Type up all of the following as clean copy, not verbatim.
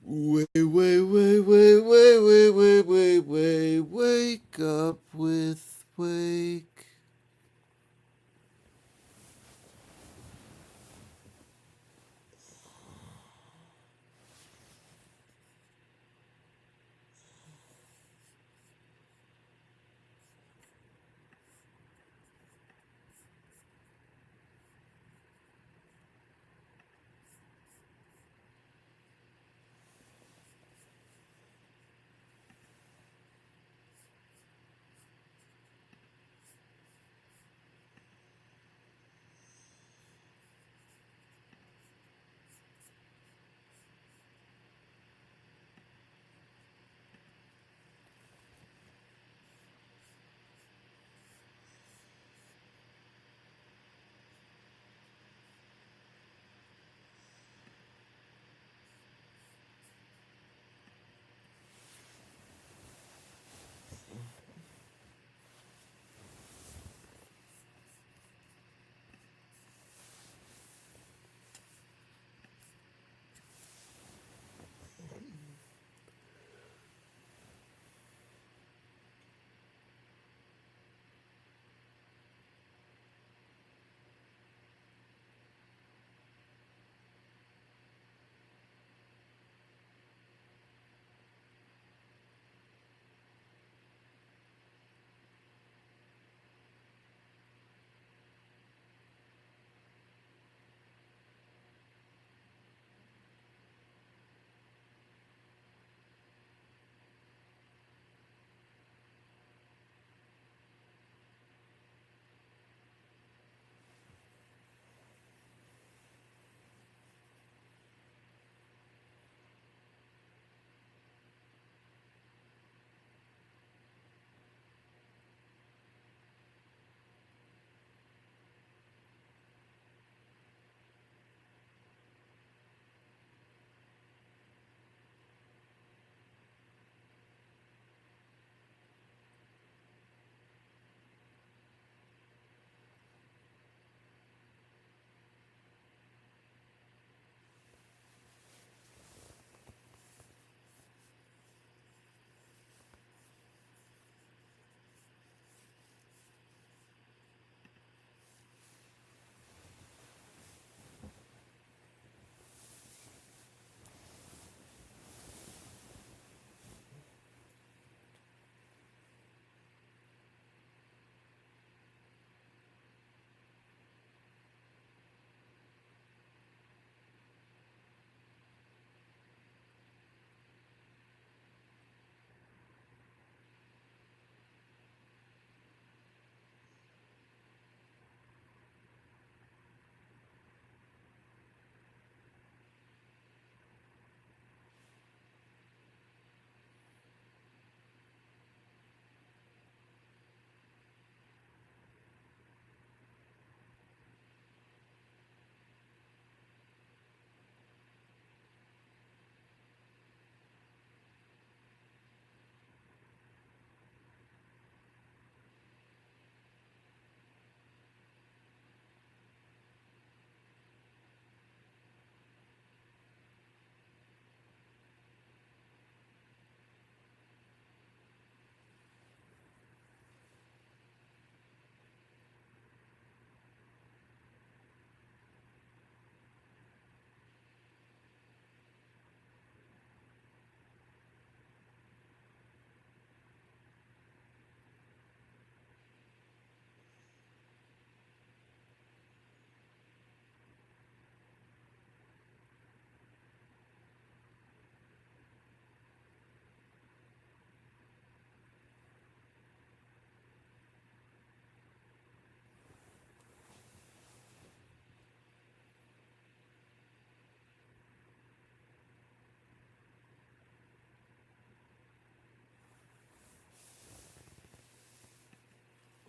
Wait, wait, wait, wait, wait, wait, wait, wait, wait, wake up with Wake.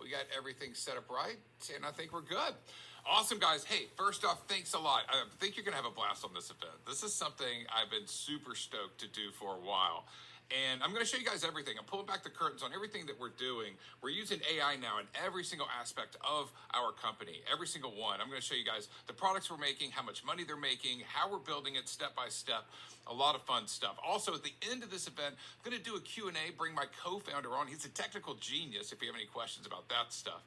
We got everything set up right, and I think we're good. Awesome, guys. Hey, first off, thanks a lot. I think you're going to have a blast on this event. This is something I've been super stoked to do for a while. And I'm going to show you guys everything. I'm pulling back the curtains on everything that we're doing. We're using AI now in every single aspect of our company, every single one. I'm going to show you guys the products we're making, how much money they're making, how we're building it step by step. A lot of fun stuff. Also, at the end of this event, I'm going to do a Q&A, bring my co-founder on. He's a technical genius if you have any questions about that stuff.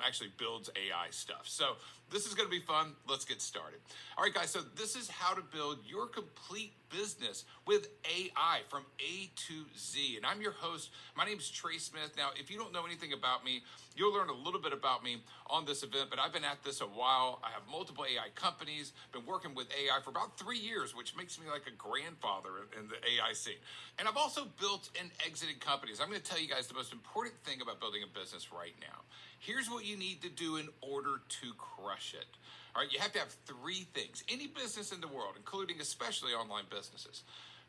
Actually builds AI stuff. So this is going to be fun. Let's get started. All right, guys, so this is how to build your complete business with AI from A to Z. And I'm your host. My name is Trey Smith. Now, if you don't know anything about me, you'll learn a little bit about me on this event, but I've been at this a while. I have multiple AI companies, been working with AI for about 3 years, which makes me like a grandfather in the AI scene. And I've also built and exited companies. I'm going to tell you guys the most important thing about building a business right now. Here's what you need to do in order to crush it. All right, you have to have 3 things. Any business in the world, including especially online businesses.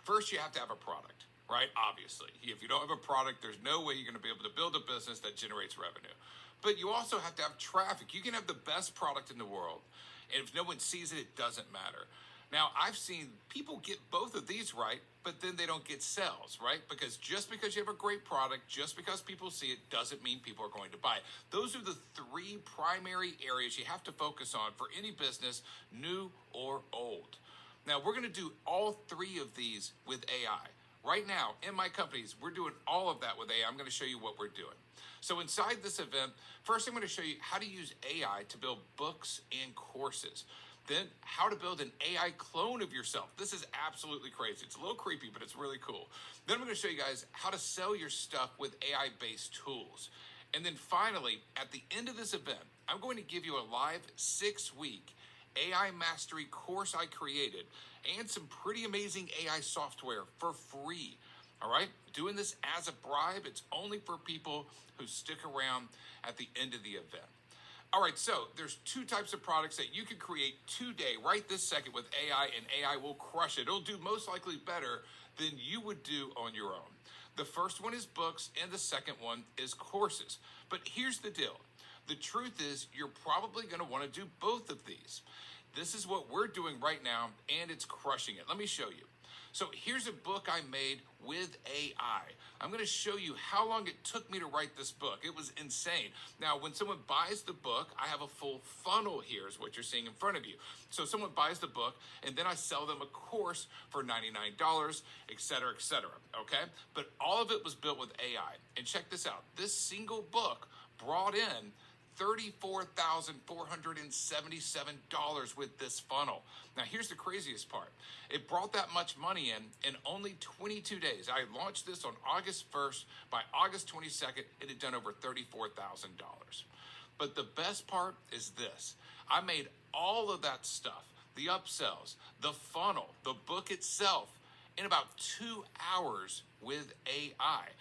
First, you have to have a product, right? Obviously. If you don't have a product, there's no way you're going to be able to build a business that generates revenue. But you also have to have traffic. You can have the best product in the world, and if no one sees it, it doesn't matter. Now, I've seen people get both of these right, but then they don't get sales, right? Because just because you have a great product, just because people see it, doesn't mean people are going to buy it. Those are the 3 primary areas you have to focus on for any business, new or old. Now, we're going to do all 3 of these with AI. Right now, in my companies, we're doing all of that with AI. I'm going to show you what we're doing. So inside this event, first I'm going to show you how to use AI to build books and courses. Then how to build an AI clone of yourself. This is absolutely crazy. It's a little creepy, but it's really cool. Then I'm going to show you guys how to sell your stuff with AI-based tools. And then finally, at the end of this event, I'm going to give you a live 6-week AI mastery course I created and some pretty amazing AI software for free. All right? Doing this as a bribe. It's only for people who stick around at the end of the event. All right, so there's 2 types of products that you can create today, right this second with AI, and AI will crush it. It'll do most likely better than you would do on your own. The first one is books, and the second one is courses. But here's the deal. The truth is, you're probably going to want to do both of these. This is what we're doing right now, and it's crushing it. Let me show you. So here's a book I made with AI. I'm going to show you how long it took me to write this book. It was insane. Now, when someone buys the book, I have a full funnel here is what you're seeing in front of you. So someone buys the book, and then I sell them a course for $99, et cetera, okay? But all of it was built with AI. And check this out. This single book brought in $34,477 with this funnel. Now, here's the craziest part. It brought that much money in only 22 days. I launched this on August 1st. By August 22nd, it had done over $34,000. But the best part is this. I made all of that stuff, the upsells, the funnel, the book itself, in about 2 hours with AI.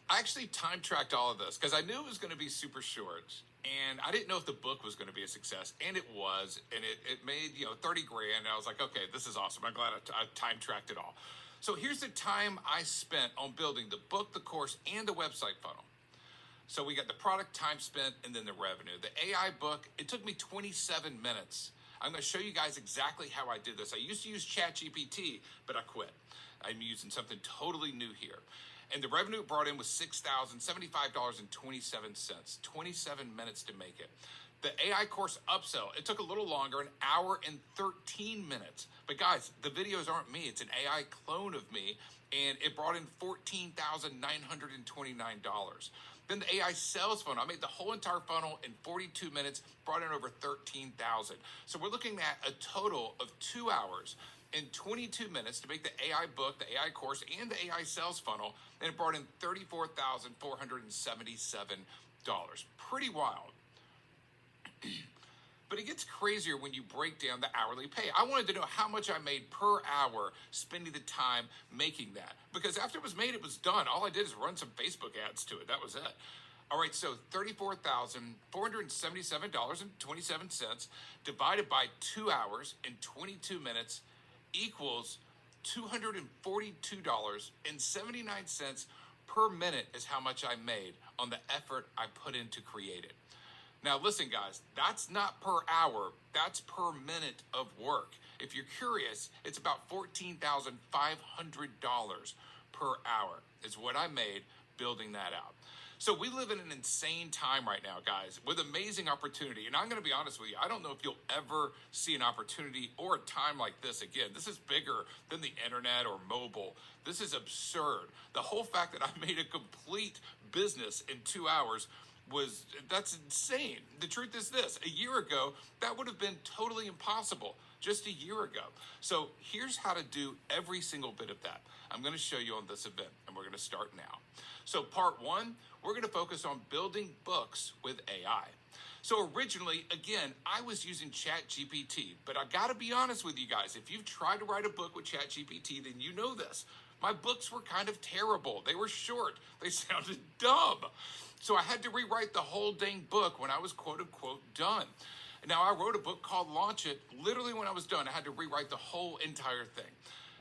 I actually time tracked all of this because I knew it was going to be super short. And I didn't know if the book was going to be a success, and it was, and it made, 30 grand, and I was like, okay, this is awesome. I'm glad I time tracked it all. So here's the time I spent on building the book, the course, and the website funnel. So we got the product, time spent, and then the revenue. The AI book, it took me 27 minutes. I'm going to show you guys exactly how I did this. I used to use ChatGPT, but I quit. I'm using something totally new here. And the revenue it brought in was $6,075.27. 27 minutes to make it. The AI course upsell, it took a little longer, an hour and 13 minutes. But guys, the videos aren't me. It's an AI clone of me, and it brought in $14,929. Then the AI sales funnel, I made the whole entire funnel in 42 minutes, brought in over $13,000. So we're looking at a total of 2 hours and 22 minutes to make the AI book, the AI course, and the AI sales funnel, and it brought in $34,477. Pretty wild. But it gets crazier when you break down the hourly pay. I wanted to know how much I made per hour spending the time making that. Because after it was made, it was done. All I did is run some Facebook ads to it. That was it. All right, so $34,477.27 divided by 2 hours and 22 minutes equals $242.79 per minute is how much I made on the effort I put in to create it. Now listen guys, that's not per hour, that's per minute of work. If you're curious, it's about $14,500 per hour is what I made building that out. So we live in an insane time right now, guys, with amazing opportunity. And I'm going to be honest with you, I don't know if you'll ever see an opportunity or a time like this again. This is bigger than the internet or mobile. This is absurd. The whole fact that I made a complete business in 2 hours that's insane. The truth is this, a year ago, that would have been totally impossible just a year ago. So here's how to do every single bit of that. I'm going to show you on this event, and we're going to start now. So part one, we're going to focus on building books with AI. So originally, again, I was using ChatGPT, but I got to be honest with you guys. If you've tried to write a book with ChatGPT, then you know this. My books were kind of terrible. They were short. They sounded dumb. So I had to rewrite the whole dang book when I was quote unquote done. Now I wrote a book called Launch It. Literally when I was done, I had to rewrite the whole entire thing.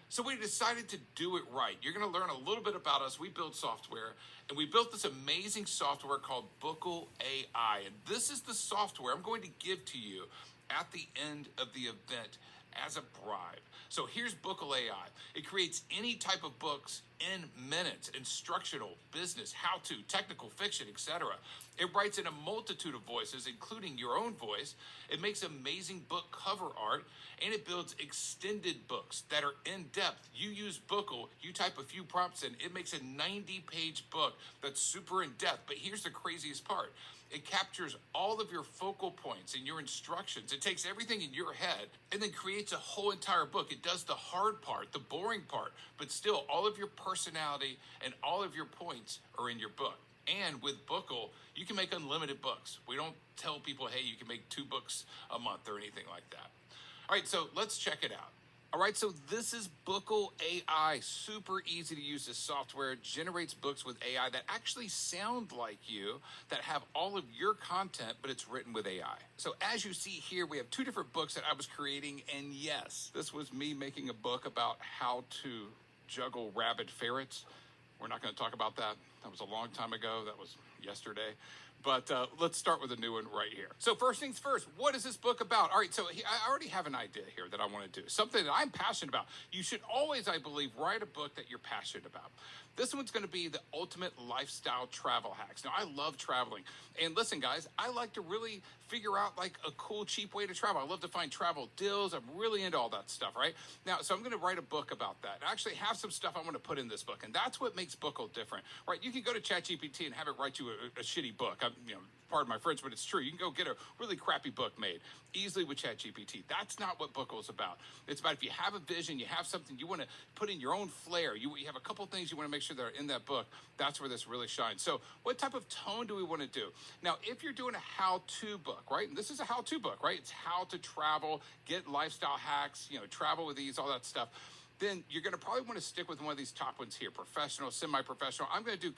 So we decided to do it right. You're going to learn a little bit about us. We build software, and we built this amazing software called Bookle AI. And this is the software I'm going to give to you at the end of the event as a bribe. So here's Bookle AI. It creates any type of books in minutes: instructional, business, how-to, technical fiction, etc. It writes in a multitude of voices, including your own voice. It makes amazing book cover art, and it builds extended books that are in-depth. You use Bookle, you type a few prompts in, it makes a 90-page book that's super in-depth. But here's the craziest part. It captures all of your focal points and your instructions. It takes everything in your head and then creates a whole entire book. It does the hard part, the boring part, but still all of your personality and all of your points are in your book. And with Bookle, you can make unlimited books. We don't tell people, hey, you can make 2 books a month or anything like that. All right, so let's check it out. All right, so this is Bookle AI. Super easy to use. This software. It generates books with AI that actually sound like you, that have all of your content, but it's written with AI. So as you see here, we have 2 different books that I was creating. And yes, this was me making a book about how to juggle rabid ferrets. We're not going to talk about that. That was a long time ago. That was yesterday. But let's start with a new one right here. So first things first, what is this book about? All right, so I already have an idea here that I want to do, something that I'm passionate about. You should always, I believe, write a book that you're passionate about. This one's going to be the ultimate lifestyle travel hacks. Now, I love traveling. And listen, guys, I like to really figure out like a cool, cheap way to travel. I love to find travel deals. I'm really into all that stuff, right? Now, so I'm going to write a book about that. I actually have some stuff I want to put in this book, and that's what makes Bookle different, right? You can go to ChatGPT and have it write you a shitty book. Pardon my French, but it's true. You can go get a really crappy book made easily with ChatGPT. That's not what Bookle is about. It's about if you have a vision, you have something you want to put in your own flair. You have a couple things you want to make sure that are in that book. That's where this really shines. So what type of tone do we want to do? Now, if you're doing a how-to book, right? And this is a how-to book, right? It's how to travel, get lifestyle hacks, travel with ease, all that stuff. Then you're going to probably want to stick with one of these top ones here: professional, semi-professional. I'm going to do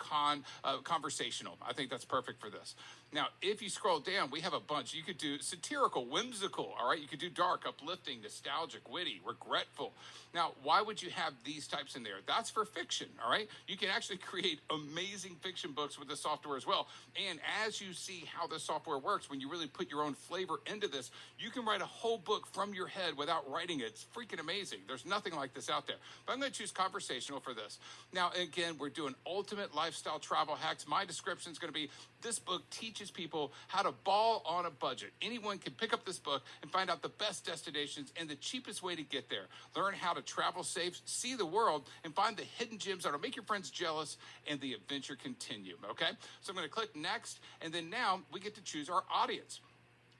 conversational. I think that's perfect for this. Now, if you scroll down, we have a bunch. You could do satirical, whimsical, all right? You could do dark, uplifting, nostalgic, witty, regretful. Now, why would you have these types in there? That's for fiction, all right? You can actually create amazing fiction books with the software as well. And as you see how the software works, when you really put your own flavor into this, you can write a whole book from your head without writing it. It's freaking amazing. There's nothing like this out there. But I'm going to choose conversational for this. Now, again, we're doing ultimate lifestyle travel hacks. My description is going to be, this book teaches people how to ball on a budget. Anyone can pick up this book and find out the best destinations and the cheapest way to get there. Learn how to travel safe, see the world, and find the hidden gems that will make your friends jealous, and the adventure continue, okay? So I'm going to click next, and then now we get to choose our audience.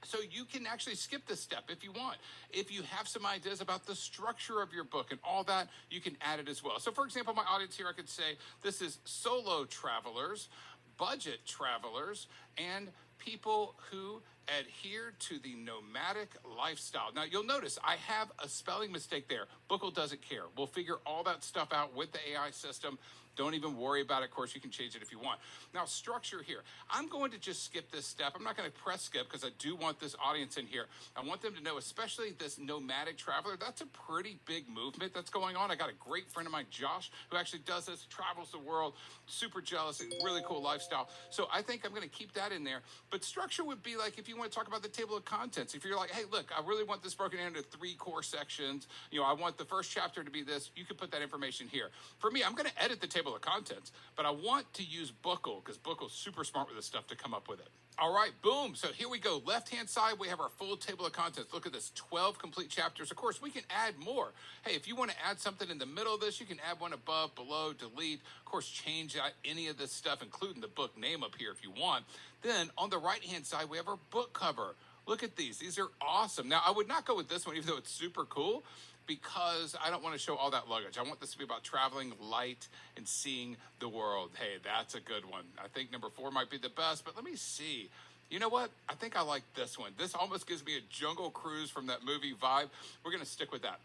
So you can actually skip this step if you want. If you have some ideas about the structure of your book and all that, you can add it as well. So for example, my audience here, I could say this is solo travelers, budget travelers, and people who adhere to the nomadic lifestyle. Now, you'll notice I have a spelling mistake there. Bookle doesn't care. We'll figure all that stuff out with the AI system. Don't even worry about it. Of course, you can change it if you want. Now, structure here. I'm going to just skip this step. I'm not going to press skip because I do want this audience in here. I want them to know, especially this nomadic traveler, that's a pretty big movement that's going on. I got a great friend of mine, Josh, who actually does this, travels the world, super jealous, really cool lifestyle. So I think I'm going to keep that in there. But structure would be like if you want to talk about the table of contents. If you're like, hey, look, I really want this broken into 3 core sections. I want the first chapter to be this. You can put that information here. For me, I'm going to edit the table of contents, but I want to use Bookle because Bookle's super smart with this stuff to come up with it. All right, boom. So here we go. Left-hand side, we have our full table of contents. Look at this, 12 complete chapters. Of course, we can add more. Hey, if you want to add something in the middle of this, you can add one above, below, delete. Of course, change out any of this stuff, including the book name up here if you want. Then on the right-hand side, we have our book cover. Look at these. These are awesome. Now, I would not go with this one, even though it's super cool, because I don't want to show all that luggage. I want this to be about traveling light and seeing the world. Hey, that's a good one. I think number 4 might be the best, but let me see. You know what? I think I like this one. This almost gives me a Jungle Cruise from that movie vibe. We're going to stick with that.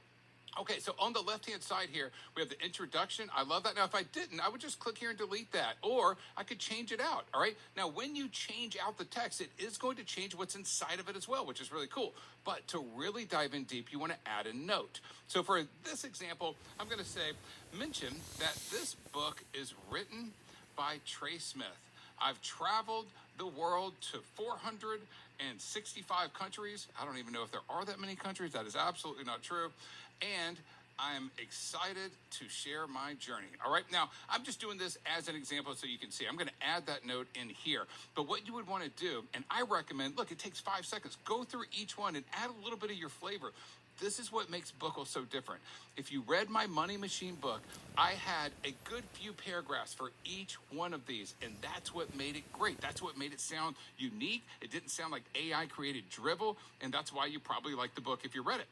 Okay, so on the left-hand side here, we have the introduction. I love that. Now, if I didn't, I would just click here and delete that, or I could change it out, all right? Now, when you change out the text, it is going to change what's inside of it as well, which is really cool. But to really dive in deep, you want to add a note. So for this example, I'm going to say, mention that this book is written by Trey Smith. I've traveled the world to 465 countries. I don't even know if there are that many countries. That is absolutely not true. And I'm excited to share my journey. All right, now I'm just doing this as an example so you can see. I'm going to add that note in here. But what you would want to do, and I recommend, look, it takes 5 seconds. Go through each one and add a little bit of your flavor. This is what makes Bookle so different. If you read my Money Machine book, I had a good few paragraphs for each one of these, and that's what made it great. That's what made it sound unique. It didn't sound like AI created drivel, and that's why you probably like the book if you read it.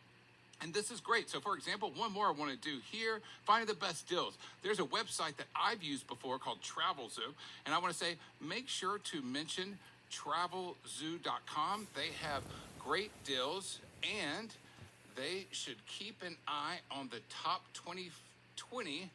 And this is great. So for example, one more I want to do here, finding the best deals. There's a website that I've used before called Travel Zoo. And I want to say, make sure to mention travelzoo.com. They have great deals, and they should keep an eye on the top 2020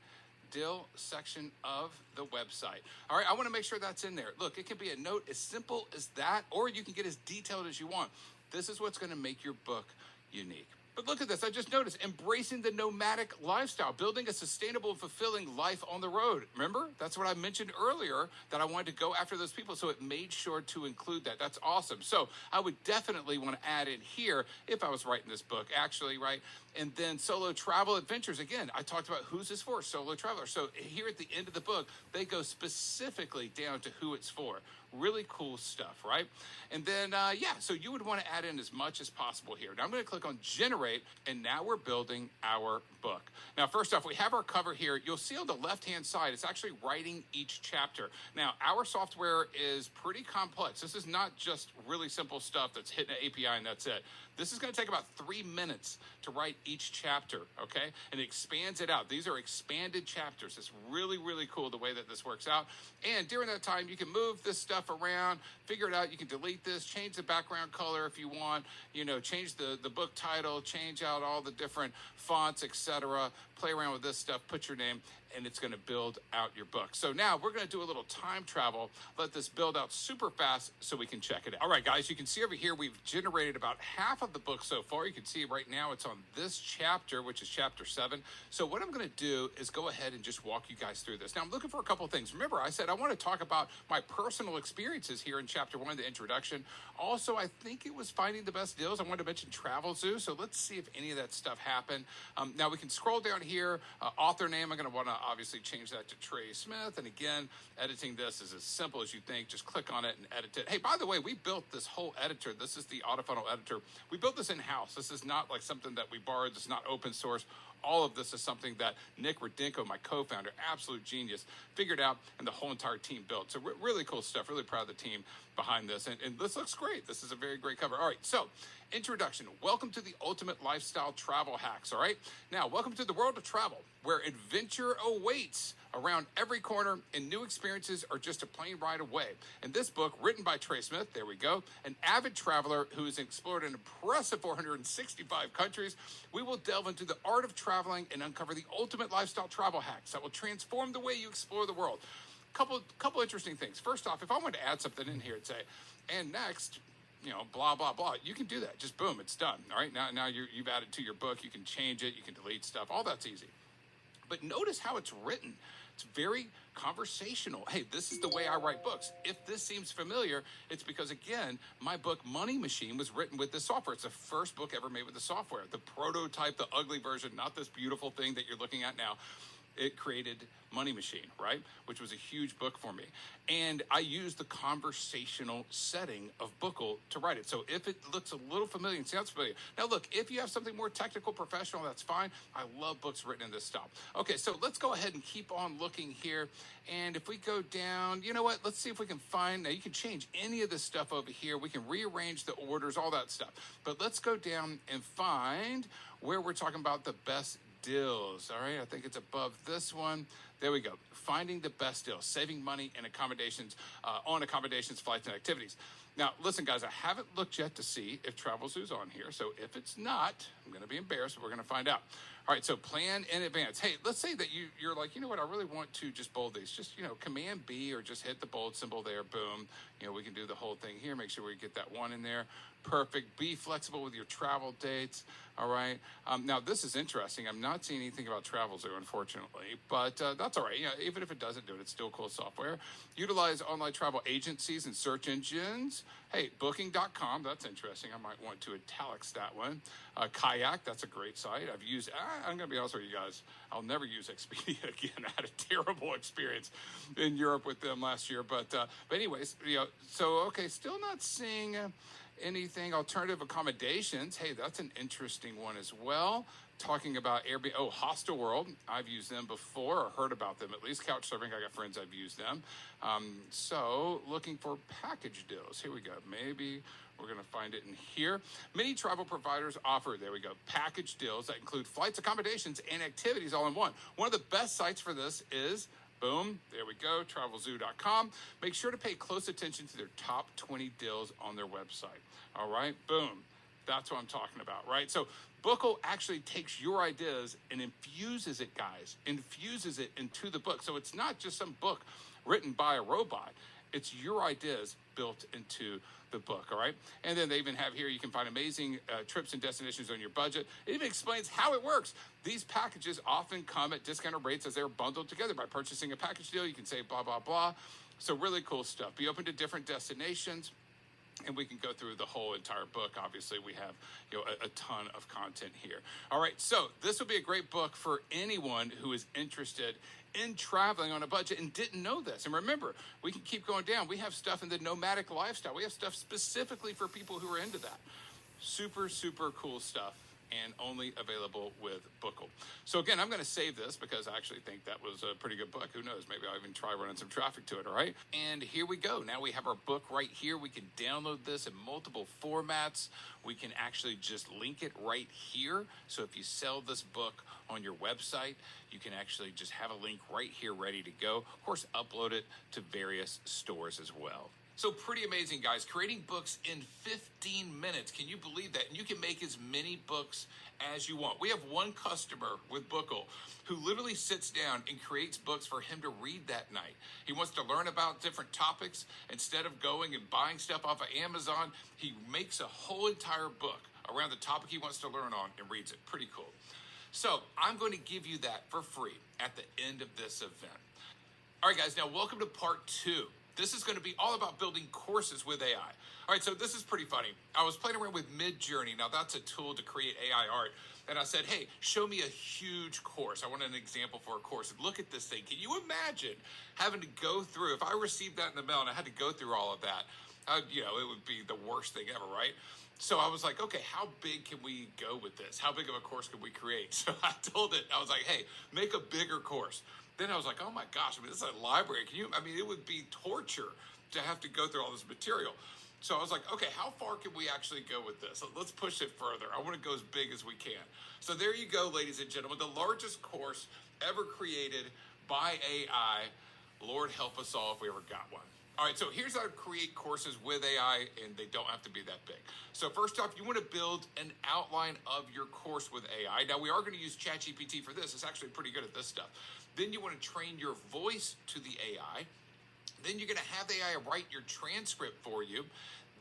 deal section of the website. All right, I want to make sure that's in there. Look, it can be a note as simple as that, or you can get as detailed as you want. This is what's going to make your book unique. But look at this. I just noticed embracing the nomadic lifestyle, building a sustainable and fulfilling life on the road. Remember? That's what I mentioned earlier, that I wanted to go after those people. So it made sure to include that. That's awesome. So I would definitely want to add in here if I was writing this book, actually, right? And then solo travel adventures. Again, I talked about who's this for, solo travelers. So here at the end of the book, they go specifically down to who it's for. Really cool stuff, right? And then, so you would want to add in as much as possible here. Now I'm going to click on generate, and now we're building our book. Now, first off, we have our cover here. You'll see on the left-hand side, it's actually writing each chapter. Now, our software is pretty complex. This is not just really simple stuff that's hitting an API and that's it. This is going to take about 3 minutes to write each chapter, okay? And it expands it out. These are expanded chapters. It's really, really cool the way that this works out. And during that time, you can move this stuff around, figure it out. You can delete this, change the background color if you want, change the book title, change out all the different fonts, etc. Play around with this stuff, put your name, and it's going to build out your book. So now we're going to do a little time travel, let this build out super fast so we can check it out. All right, guys, you can see over here we've generated about half of the book so far. You can see right now it's on this chapter, which is chapter 7. So what I'm going to do is go ahead and just walk you guys through this. Now, I'm looking for a couple of things. Remember, I said I want to talk about my personal experiences here in chapter 1, the introduction. Also, I think it was finding the best deals. I wanted to mention Travel Zoo, so let's see if any of that stuff happened. Now, we can scroll down here. Author name, I'm going to want to obviously change that to Trey Smith. And again, editing this is as simple as you think. Just click on it and edit it. Hey, by the way, we built this whole editor. This is the AutoFunnel editor. We built this in-house. This is not like something that we borrowed. This is not open source. All of this is something that Nick Rudenko, my co-founder, absolute genius, figured out and the whole entire team built. So really cool stuff. Really proud of the team behind this. And this looks great. This is a very great cover. All right, so introduction. Welcome to the ultimate lifestyle travel hacks, all right? Now, welcome to the world of travel, where adventure awaits around every corner and new experiences are just a plane ride away. In this book, written by Trey Smith, there we go, an avid traveler who has explored an impressive 465 countries, we will delve into the art of travel traveling and uncover the ultimate lifestyle travel hacks that will transform the way you explore the world. Couple interesting things. First off, if I wanted to add something in here and say, and next, blah, blah, blah, you can do that. Just boom, it's done. All right, now you've added to your book. You can change it. You can delete stuff. All that's easy. But notice how it's written. It's very conversational. Hey, this is the way I write books. If this seems familiar, it's because, again, my book, Money Machine, was written with this software. It's the first book ever made with the software. The prototype, the ugly version, not this beautiful thing that you're looking at now. It created Money Machine, right? Which was a huge book for me. And I used the conversational setting of Bookle to write it. So if it looks a little familiar and sounds familiar. Now look, if you have something more technical, professional, that's fine. I love books written in this style. Okay, so let's go ahead and keep on looking here. And if we go down, you know what? Let's see if we can find, now you can change any of this stuff over here. We can rearrange the orders, all that stuff. But let's go down and find where we're talking about the best deals. All right, I think it's above this one. There we go. Finding the best deals, saving money and accommodations on accommodations, flights, and activities. Now, listen, guys, I haven't looked yet to see if TravelZoo's on here. So if it's not, I'm going to be embarrassed, but we're going to find out. All right, so plan in advance. Hey, let's say that you're like, you know what, I really want to just bold these. Just, Command B or just hit the bold symbol there. Boom. We can do the whole thing here. Make sure we get that one in there. Perfect. Be flexible with your travel dates. All right. Now, this is interesting. I'm not seeing anything about TravelZoo, unfortunately, but that's all right. Even if it doesn't do it, it's still cool software. Utilize online travel agencies and search engines. Hey, Booking.com. That's interesting. I might want to italics that one. Kayak. That's a great site. I've used. I'm going to be honest with you guys. I'll never use Expedia again. I had a terrible experience in Europe with them last year. But anyways, so okay, still not seeing anything. Alternative accommodations. Hey, that's an interesting one as well. Talking about Airbnb. Oh, Hostel World. I've used them before or heard about them. At least Couchsurfing. I got friends I've used them. So looking for package deals. Here we go. Maybe we're going to find it in here. Many travel providers offer, there we go, package deals that include flights, accommodations, and activities all in one. One of the best sites for this is, boom, there we go, TravelZoo.com. Make sure to pay close attention to their top 20 deals on their website. All right, boom. That's what I'm talking about, right? So Bookle actually takes your ideas and infuses it, guys, infuses it into the book. So it's not just some book written by a robot. It's your ideas built into the book, all right? And then they even have here, you can find amazing trips and destinations on your budget. It even explains how it works. These packages often come at discounted rates as they're bundled together. By purchasing a package deal, you can save blah, blah, blah. So really cool stuff. Be open to different destinations. And we can go through the whole entire book. Obviously, we have a ton of content here. All right, so this will be a great book for anyone who is interested in traveling on a budget and didn't know this. And remember, we can keep going down. We have stuff in the nomadic lifestyle. We have stuff specifically for people who are into that. Super, super cool stuff, and only available with Bookle. So again, I'm going to save this because I actually think that was a pretty good book. Who knows? Maybe I'll even try running some traffic to it, all right? And here we go. Now we have our book right here. We can download this in multiple formats. We can actually just link it right here. So if you sell this book on your website, you can actually just have a link right here ready to go. Of course, upload it to various stores as well. So pretty amazing, guys. Creating books in 15 minutes. Can you believe that? And you can make as many books as you want. We have one customer with Bookle who literally sits down and creates books for him to read that night. He wants to learn about different topics. Instead of going and buying stuff off of Amazon, he makes a whole entire book around the topic he wants to learn on and reads it. Pretty cool. So I'm going to give you that for free at the end of this event. All right, guys, now welcome to part 2. This is going to be all about building courses with AI. All right, so this is pretty funny. I was playing around with Midjourney. Now, that's a tool to create AI art. And I said, hey, show me a huge course. I want an example for a course. And look at this thing. Can you imagine having to go through, if I received that in the mail and I had to go through all of that, it would be the worst thing ever, right? So I was like, okay, how big can we go with this? How big of a course can we create? So I told it, I was like, hey, make a bigger course. Then I was like, oh my gosh, this is a library. It would be torture to have to go through all this material. So I was like, okay, how far can we actually go with this? Let's push it further. I want to go as big as we can. So there you go, ladies and gentlemen, the largest course ever created by AI. Lord help us all if we ever got one. All right, so here's how to create courses with AI, and they don't have to be that big. So first off, you want to build an outline of your course with AI. Now, we are going to use ChatGPT for this. It's actually pretty good at this stuff. Then you want to train your voice to the AI. Then you're going to have the AI write your transcript for you.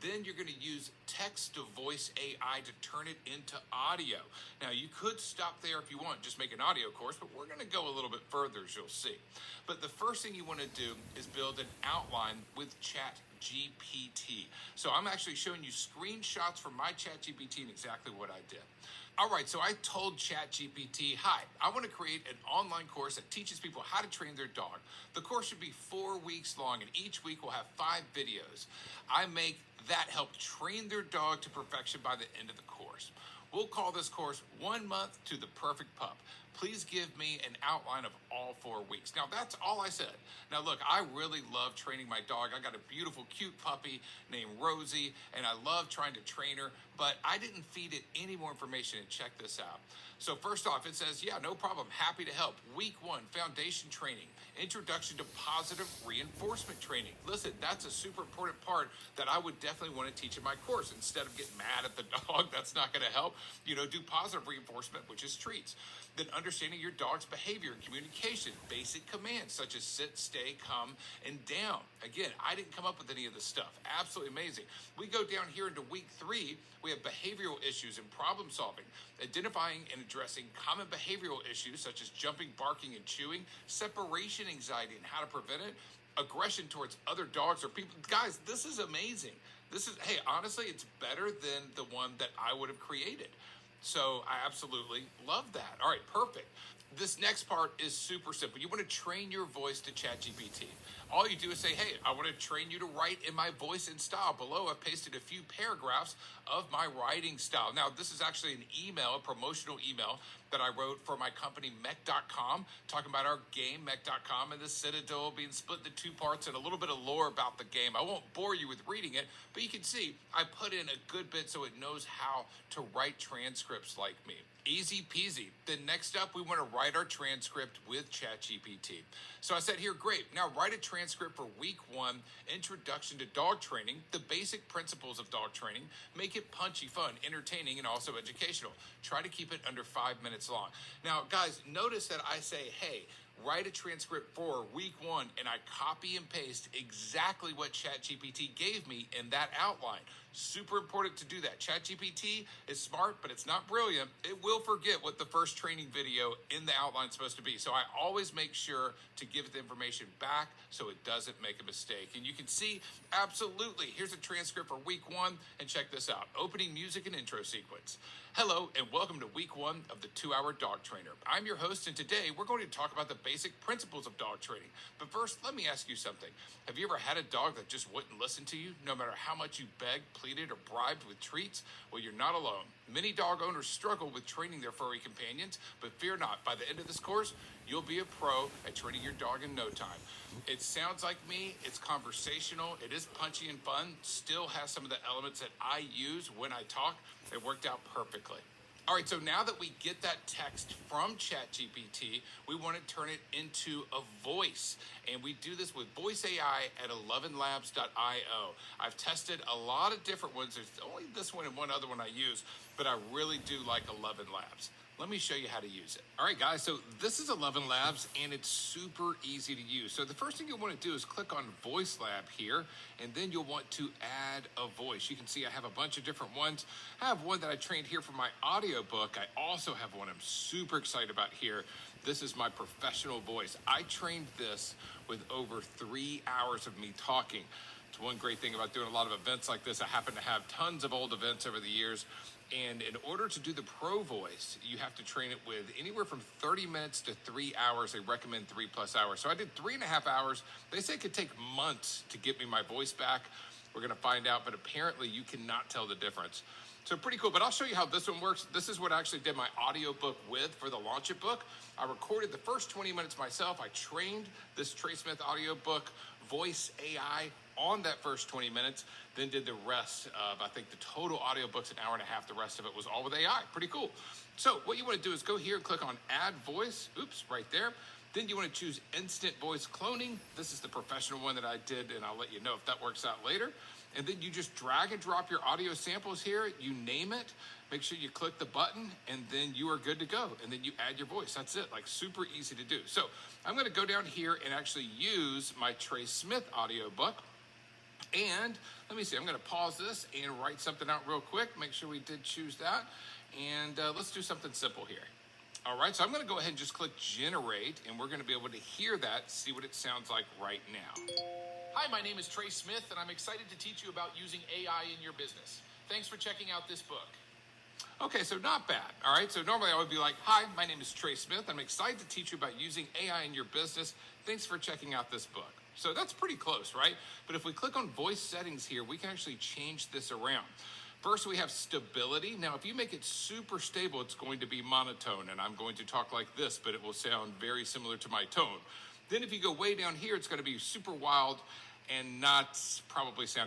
Then you're going to use text-to-voice AI to turn it into audio. Now, you could stop there if you want, just make an audio course, but we're going to go a little bit further, as you'll see. But the first thing you want to do is build an outline with ChatGPT. So I'm actually showing you screenshots from my ChatGPT and exactly what I did. All right, so I told ChatGPT, hi, I want to create an online course that teaches people how to train their dog. The course should be 4 weeks long, and each week will have 5 videos. I make that help train their dog to perfection by the end of the course. We'll call this course 1 month to the perfect pup. Please give me an outline of all 4 weeks. Now, that's all I said. Now, look, I really love training my dog. I got a beautiful, cute puppy named Rosie, and I love trying to train her, but I didn't feed it any more information, and check this out. So first off, it says, yeah, no problem, happy to help. Week 1, foundation training, introduction to positive reinforcement training. Listen, that's a super important part that I would definitely want to teach in my course. Instead of getting mad at the dog, that's not going to help. Do positive reinforcement, which is treats. Then understanding your dog's behavior and communication, basic commands such as sit, stay, come, and down. Again, I didn't come up with any of this stuff. Absolutely amazing. We go down here into week 3, we have behavioral issues and problem solving, identifying and addressing common behavioral issues such as jumping, barking, and chewing, separation anxiety and how to prevent it, aggression towards other dogs or people. Guys, this is amazing. Hey, honestly, it's better than the one that I would have created. So I absolutely love that. All right, perfect. This next part is super simple. You want to train your voice to ChatGPT. All you do is say, hey, I want to train you to write in my voice and style. Below, I've pasted a few paragraphs of my writing style. Now, this is actually an email, a promotional email that I wrote for my company, Mech.com, talking about our game, Mech.com, and the Citadel being split into 2 parts and a little bit of lore about the game. I won't bore you with reading it, but you can see I put in a good bit so it knows how to write transcripts like me. Easy peasy. Then next up, we want to write our transcript with ChatGPT. So I said here, great. Now write a transcript for week 1, introduction to dog training, the basic principles of dog training. Make it punchy, fun, entertaining, and also educational. Try to keep it under 5 minutes long. Now, guys, notice that I say, hey, write a transcript for week 1, and I copy and paste exactly what ChatGPT gave me in that outline. Super important to do that. ChatGPT is smart, but it's not brilliant. It will forget what the first training video in the outline is supposed to be. So I always make sure to give it the information back so it doesn't make a mistake. And you can see, absolutely, here's a transcript for week 1, and check this out. Opening music and intro sequence. Hello, and welcome to week 1 of the 2-Hour Dog Trainer. I'm your host, and today we're going to talk about the basic principles of dog training. But first, let me ask you something. Have you ever had a dog that just wouldn't listen to you, no matter how much you begged, pleaded, or bribed with treats? Well, you're not alone. Many dog owners struggle with training their furry companions, but fear not. By the end of this course, you'll be a pro at training your dog in no time. It sounds like me. It's conversational. It is punchy and fun. Still has some of the elements that I use when I talk. It worked out perfectly. All right, so now that we get that text from ChatGPT, we want to turn it into a voice. And we do this with Voice AI at 11labs.io. I've tested a lot of different ones. There's only this one and one other one I use, but I really do like 11 Labs. Let me show you how to use it. All right, guys, so this is 11 Labs, and it's super easy to use. So the first thing you'll want to do is click on Voice Lab here, and then you'll want to add a voice. You can see I have a bunch of different ones. I have one that I trained here for my audiobook. I also have one I'm super excited about here. This is my professional voice. I trained this with over 3 hours of me talking. It's one great thing about doing a lot of events like this. I happen to have tons of old events over the years. And in order to do the pro voice, you have to train it with anywhere from 30 minutes to 3 hours. They recommend 3+ hours. So I did 3.5 hours. They say it could take months to get me my voice back. We're going to find out, but apparently you cannot tell the difference. So pretty cool, but I'll show you how this one works. This is what I actually did my audiobook with for the Launch It book. I recorded the first 20 minutes myself. I trained this Trey Smith audiobook Voice AI on that first 20 minutes, then did the rest of, I think the total audiobook's an hour and a half. The rest of it was all with AI. Pretty cool. So what you want to do is go here and click on Add Voice. Oops, right there. Then you want to choose instant voice cloning. This is the professional one that I did, and I'll let you know if that works out later. And then you just drag and drop your audio samples here. You name it. Make sure you click the button, and then you are good to go. And then you add your voice. That's it. Like, super easy to do. So I'm going to go down here and actually use my Trey Smith audiobook. And let me see. I'm going to pause this and write something out real quick. Make sure we did choose that. And let's do something simple here. All right, so I'm going to go ahead and just click generate, and we're going to be able to hear that, see what it sounds like right now. Hi, my name is Trey Smith, and I'm excited to teach you about using AI in your business. Thanks for checking out this book. Okay, so not bad. All right, so normally I would be like, hi, my name is Trey Smith. I'm excited to teach you about using AI in your business. Thanks for checking out this book. So that's pretty close, right? But if we click on voice settings here, we can actually change this around. First, we have stability. Now, if you make it super stable, it's going to be monotone, and I'm going to talk like this, but it will sound very similar to my tone. Then if you go way down here, it's going to be super wild and not probably sound as